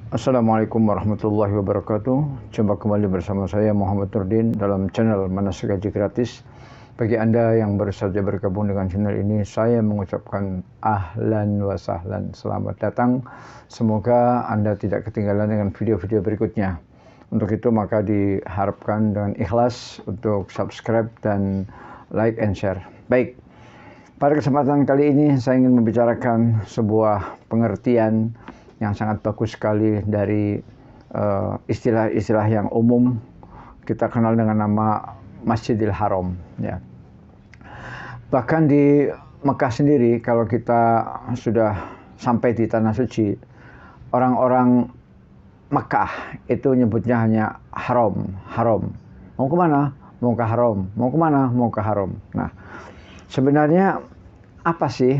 Assalamualaikum warahmatullahi wabarakatuh. Jumpa kembali bersama saya Muhammad Nurdin dalam channel Manasik Haji Gratis. Bagi Anda yang baru saja bergabung dengan channel ini, saya mengucapkan ahlan wa sahlan, selamat datang. Semoga Anda tidak ketinggalan dengan video-video berikutnya. Untuk itu maka diharapkan dengan ikhlas untuk subscribe dan like and share. Baik, pada kesempatan kali ini saya ingin membicarakan sebuah pengertian yang sangat bagus sekali dari istilah-istilah yang umum kita kenal dengan nama Masjidil Haram, ya. Bahkan di Mekah sendiri, kalau kita sudah sampai di tanah suci, orang-orang Mekah itu nyebutnya hanya haram, haram. Mau kemana? Mau ke haram. Mau kemana? Mau ke haram. Nah, sebenarnya apa sih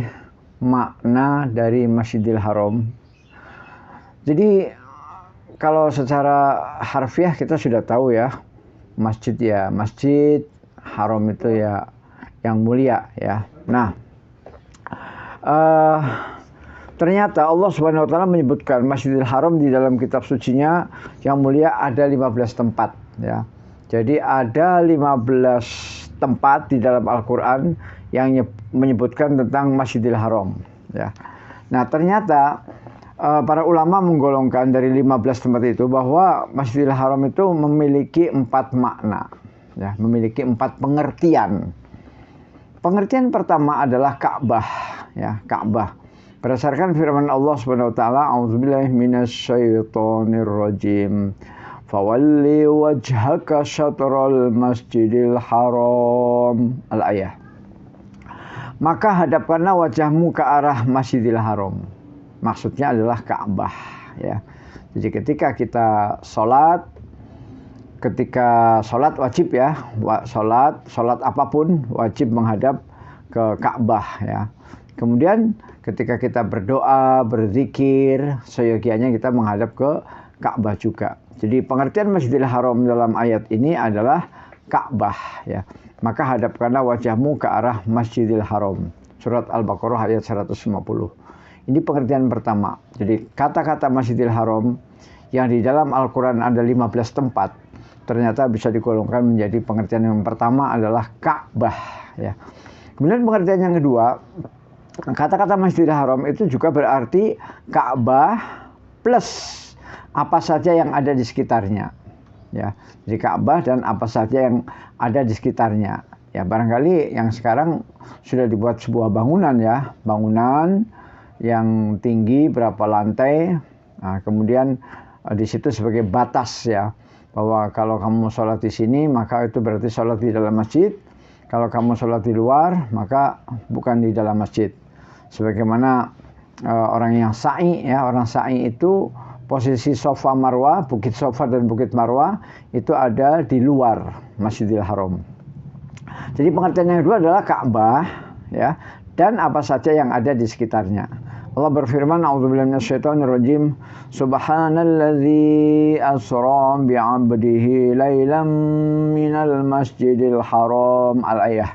makna dari Masjidil Haram? Jadi kalau secara harfiah kita sudah tahu ya, masjid ya masjid, haram itu ya yang mulia ya. Nah, ternyata Allah Subhanahu wa taala menyebutkan Masjidil Haram di dalam kitab sucinya yang mulia ada 15 tempat ya. Jadi ada 15 tempat di dalam Al-Qur'an yang menyebutkan tentang Masjidil Haram ya. Nah, ternyata para ulama menggolongkan dari 15 tempat itu bahwa Masjidil Haram itu memiliki 4 makna ya, memiliki 4 pengertian. Pengertian pertama adalah Ka'bah ya, Ka'bah. Berdasarkan firman Allah Subhanahu wa taala, "A'udzubillahi minasyaitonir rajim. Fawalli wajhaka syatral Masjidil Haram." Al-ayah. Maka hadapkanlah wajahmu ke arah Masjidil Haram. Maksudnya adalah Ka'bah ya. Jadi ketika kita sholat wajib ya, sholat apapun wajib menghadap ke Ka'bah ya. Kemudian ketika kita berdoa, berzikir, seyogianya kita menghadap ke Ka'bah juga. Jadi pengertian Masjidil Haram dalam ayat ini adalah Ka'bah ya. Maka hadapkanlah wajahmu ke arah Masjidil Haram. Surat Al-Baqarah ayat 150. Ini pengertian pertama. Jadi kata-kata Masjidil Haram yang di dalam Al-Quran ada 15 tempat, ternyata bisa digolongkan menjadi pengertian yang pertama adalah Ka'bah ya. Kemudian pengertian yang kedua, kata-kata Masjidil Haram itu juga berarti Ka'bah plus apa saja yang ada di sekitarnya ya. Jadi Ka'bah dan apa saja yang ada di sekitarnya ya. Barangkali yang sekarang sudah dibuat sebuah bangunan ya, bangunan yang tinggi berapa lantai. Nah, kemudian di situ sebagai batas ya, bahwa kalau kamu sholat di sini maka itu berarti sholat di dalam masjid. Kalau kamu sholat di luar maka bukan di dalam masjid. Sebagaimana orang yang sa'i ya, orang sa'i itu posisi Safa Marwah, Bukit Safa dan Bukit Marwah itu ada di luar Masjidil Haram. Jadi pengertian yang kedua adalah Ka'bah ya, dan apa saja yang ada di sekitarnya. Allah berfirman, "A'udzubillahi minasyaitonirrajim. Subhanalladzi asra bi'abdihi lailan minal masjidil haram." Al-ayah.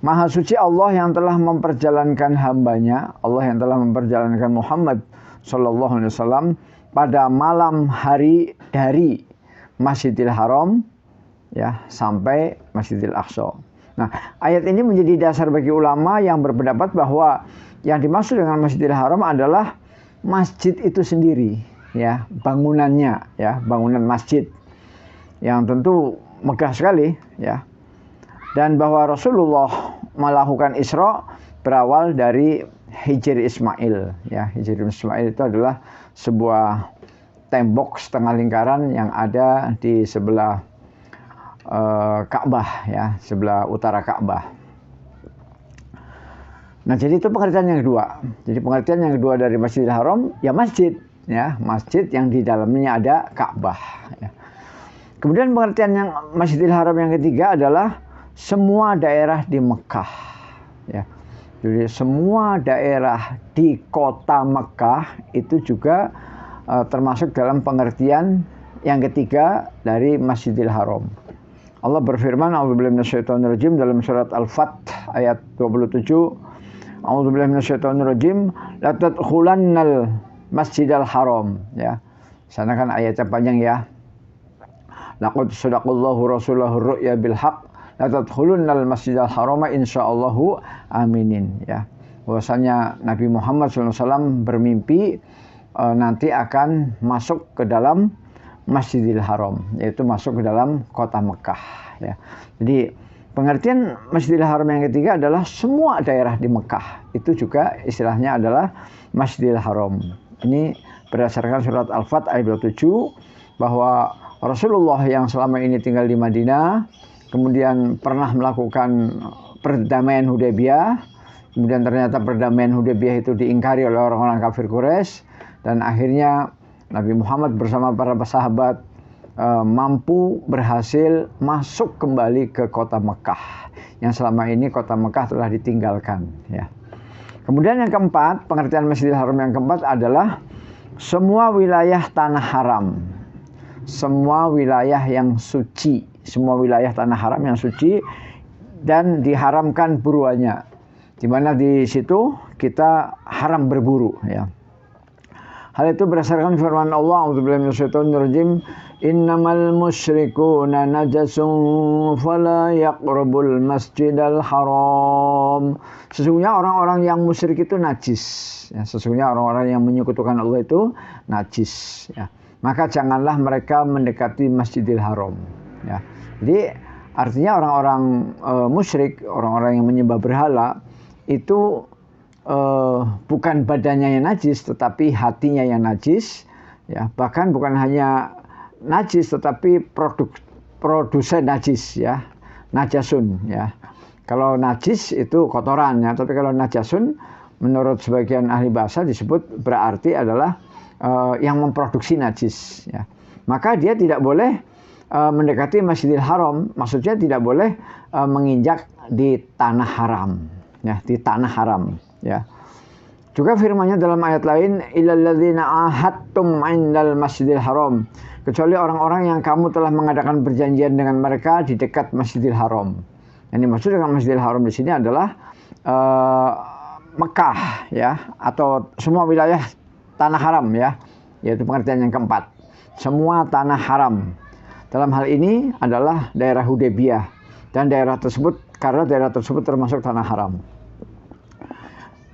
Maha suci Allah yang telah memperjalankan hambanya, Allah yang telah memperjalankan Muhammad sallallahu alaihi wasallam pada malam hari dari Masjidil Haram ya sampai Masjidil Aqsa. Nah, ayat ini menjadi dasar bagi ulama yang berpendapat bahwa yang dimaksud dengan Masjidil Haram adalah masjid itu sendiri ya, bangunannya ya, bangunan masjid yang tentu megah sekali ya. Dan bahwa Rasulullah melakukan Isra berawal dari Hijr Ismail ya. Hijr Ismail itu adalah sebuah tembok setengah lingkaran yang ada di sebelah Ka'bah ya, sebelah utara Ka'bah. Nah, jadi itu pengertian yang kedua. Jadi pengertian yang kedua dari Masjidil Haram ya masjid ya, masjid yang di dalamnya ada Ka'bah ya. Kemudian pengertian yang Masjidil Haram yang ketiga adalah semua daerah di Mekah ya. Jadi semua daerah di kota Mekah itu juga termasuk dalam pengertian yang ketiga dari Masjidil Haram. Allah berfirman, "A'udzubillahi minasyaitonirrajim" dalam surat Al-Fath ayat 27. A'udzubillahi minasyaitonirrajim, la tadkhulannal Masjidil Haram ya. Sana kan ayatnya panjang ya. Laqad sadaqallahu rasulahu ru'ya bil haqq la tadkhulunnal masjidal harama insyaallahu aminin ya. Bahwasanya Nabi Muhammad SAW bermimpi nanti akan masuk ke dalam Masjidil Haram, yaitu masuk ke dalam kota Mekah ya. Jadi pengertian Masjidil Haram yang ketiga adalah semua daerah di Mekah. Itu juga istilahnya adalah Masjidil Haram. Ini berdasarkan surat Al-Fat ayat 27 bahwa Rasulullah yang selama ini tinggal di Madinah, kemudian pernah melakukan perdamaian Hudaybiyah, kemudian ternyata perdamaian Hudaybiyah itu diingkari oleh orang-orang kafir Quraisy, dan akhirnya Nabi Muhammad bersama para sahabat mampu berhasil masuk kembali ke kota Mekah, yang selama ini kota Mekah telah ditinggalkan ya. Kemudian yang keempat, pengertian Masjidil Haram yang keempat adalah semua wilayah tanah haram. Semua wilayah yang suci, semua wilayah tanah haram yang suci dan diharamkan buruannya. Di mana di situ kita haram berburu ya. Hal itu berdasarkan firman Allah, a'udzubillahi minasyaitonirrajim, innamal musyrikuuna najasun fala yaqrabul masjidal haram. Sesungguhnya orang-orang yang musyrik itu najis ya. Sesungguhnya orang-orang yang menyekutukan Allah itu najis ya. Maka janganlah mereka mendekati Masjidil Haram ya. Jadi artinya orang-orang musyrik, orang-orang yang menyembah berhala itu bukan badannya yang najis, tetapi hatinya yang najis ya. Bahkan bukan hanya najis, tetapi produsen najis ya, najasun ya. Kalau najis itu kotoran ya, tapi kalau najasun menurut sebagian ahli bahasa disebut berarti adalah yang memproduksi najis ya. Maka dia tidak boleh mendekati Masjidil Haram, maksudnya tidak boleh menginjak di tanah haram ya, di tanah haram ya. Juga firman-Nya dalam ayat lain, illal ladzina ahadtum 'indal Masjidil Haram, kecuali orang-orang yang kamu telah mengadakan perjanjian dengan mereka di dekat Masjidil Haram. Yang dimaksud dengan Masjidil Haram di sini adalah Mekah ya, atau semua wilayah tanah haram ya, yaitu pengertian yang keempat. Semua tanah haram. Dalam hal ini adalah daerah Hudaybiyah dan daerah tersebut, karena daerah tersebut termasuk tanah haram.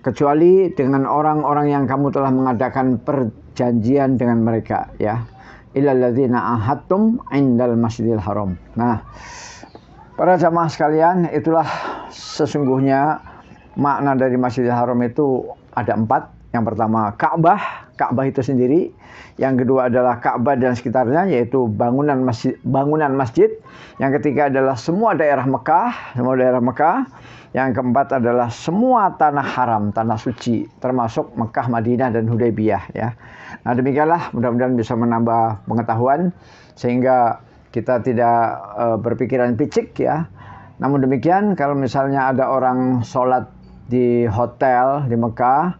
Kecuali dengan orang-orang yang kamu telah mengadakan perjanjian dengan mereka ya. Illal ladzina ahadtum 'indal Masjidil Haram. Nah, para jamaah sekalian, itulah sesungguhnya makna dari Masjidil Haram itu ada 4. Yang pertama Ka'bah, Ka'bah itu sendiri. Yang kedua adalah Ka'bah dan sekitarnya, yaitu bangunan masjid. Yang ketiga adalah semua daerah Mekah, semua daerah Mekah. Yang keempat adalah semua tanah haram, tanah suci, termasuk Mekah, Madinah, dan Hudaybiyah ya. Nah demikianlah, mudah-mudahan bisa menambah pengetahuan sehingga kita tidak berpikiran picik ya. Namun demikian, kalau misalnya ada orang sholat di hotel di Mekah,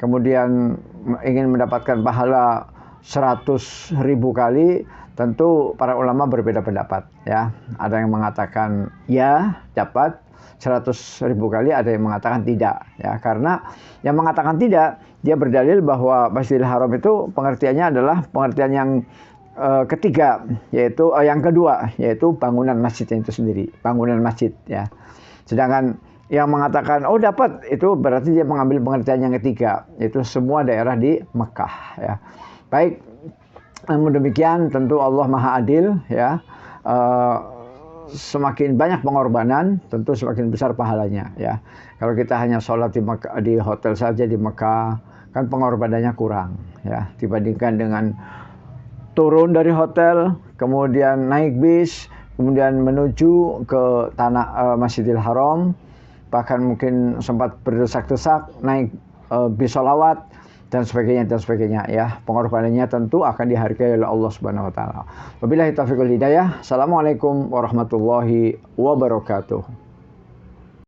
kemudian ingin mendapatkan pahala 100.000 kali, tentu para ulama berbeda pendapat ya. Ada yang mengatakan ya dapat 100.000 kali, ada yang mengatakan tidak ya. Karena yang mengatakan tidak, dia berdalil bahwa Masjidil Haram itu pengertiannya adalah pengertian yang ketiga, yaitu yang kedua, yaitu bangunan masjidnya itu sendiri, bangunan masjid ya. Sedangkan yang mengatakan oh dapat, itu berarti dia mengambil pengertian yang ketiga, yaitu semua daerah di Mekah ya. Baik, namun demikian tentu Allah Maha Adil ya. Semakin banyak pengorbanan, tentu semakin besar pahalanya ya. Kalau kita hanya sholat di hotel saja di Mekah, kan pengorbanannya kurang ya, dibandingkan dengan turun dari hotel, kemudian naik bis, kemudian menuju ke tanah Masjidil Haram, bahkan mungkin sempat berdesak-desak naik bis sholawat dan sebagainya ya. Pengorbanannya tentu akan dihargai oleh Allah Subhanahu wa taala. Wabillahi taufiq wal hidayah. Assalamualaikum warahmatullahi wabarakatuh.